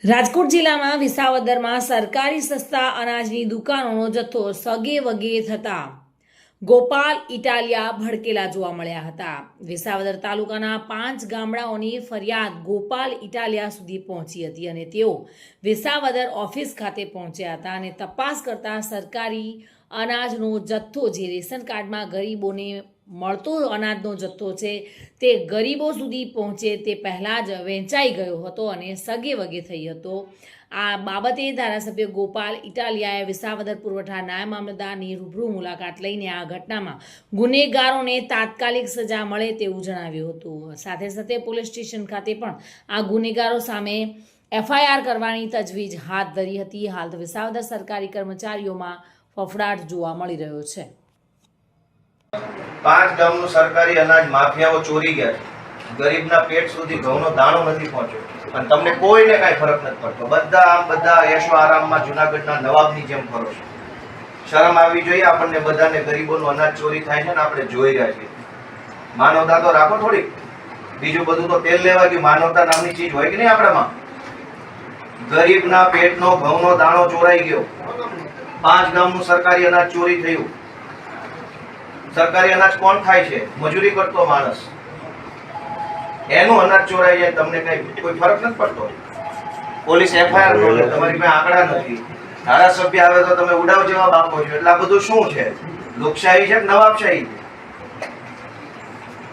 રાજકોટ જિલ્લામાં વિસાવદરમાં સરકારી સસ્તા અનાજની દુકાનોનો જથ્થો સગે વગે થતા ગોપાલ ઇટાલિયા ભડકેલા જોવા મળ્યા હતા। વિસાવદર તાલુકાના 5 ગામડાઓની ફરિયાદ ગોપાલ ઇટાલિયા સુધી પહોંચી હતી અને તેઓ વિસાવદર ઓફિસ ખાતે પહોંચ્યા હતા અને તપાસ કરતા સરકારી અનાજનો જથ્થો જે રેશન કાર્ડમાં ગરીબોને મળતો અનાજનો જથ્થો છે તે ગરીબો સુધી પહોંચે તે પહેલાં જ વેચાઈ ગયો હતો અને સગે વગે થઈ હતો। આ બાબતે ધારાસભ્ય ગોપાલ ઇટાલિયાએ વિસાવદર પુરવઠા નાયબ મામલતદારની રૂબરૂ મુલાકાત લઈને આ ઘટનામાં ગુનેગારોને તાત્કાલિક સજા મળે તેવું જણાવ્યું હતું। સાથે સાથે પોલીસ સ્ટેશન ખાતે પણ આ ગુનેગારો સામે FIR કરવાની તજવીજ હાથ ધરી હતી। હાલ વિસાવદર સરકારી કર્મચારીઓમાં ફફડાટ જોવા મળી રહ્યો છે। 5 ગામનું સરકારી અનાજ માફિયાઓ ચોરી ગયા છે। ગરીબના પેટ સુધી ઘઉંનો દાણો નથી પહોંચ્યો અને તમને કોઈને કાંઈ ફરક નથી પડતો। બધા યશો આરામમાં જુનાગઢના નવાબની જેમ ફરો છો। શરમ આવવી જોઈએ આપણને બધાને। ગરીબોનું અનાજ ચોરી થાય છે ને આપણે જોઈ રહ્યા છીએ। માનવતા તો રાખો થોડીક। બીજું બધું તો તેલ લેવા ગયું, માનવતા નામની ચીજ હોય કે નહીં આપણામાં? ગરીબના પેટનો ઘઉંનો દાણો ચોરાઈ ગયો। 5 ગામનું સરકારી અનાજ ચોરી થયું। સરકારી અનાજ કોણ ખાય છે? મજૂરી કરતો માણસ। એનું અનાજ ચોરાઈ જાય તમને કોઈ ફરક નથી પડતો? પોલીસ FIR ન લે, તમારી પાસે આંકડા નથી। ધારાસભ્ય આવે તો તમે ઉડાવ જવાબ આપો છો। એટલે આ બધું શું છે? લોકશાહી છે કે નવાબશાહી છે?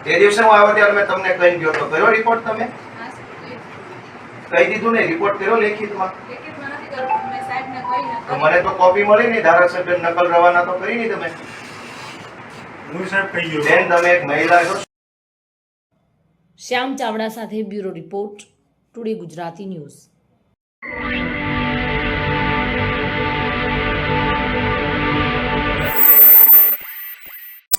તે દિવસે હું આવ્યો ત્યારે મેં તમને કહી ગયો તો કર્યો રિપોર્ટ? તમે કહી દીધું ને? રિપોર્ટ કર્યો લેખિતમાં? તો મને તો કોપી મળી નહીં। ધારાસભ્ય નકલ રવાના તો કરી નહીં તમે। બેન તમે એક મહિલા છો। શ્યામ ચાવડા સાથે bureau report, today Gujarati news.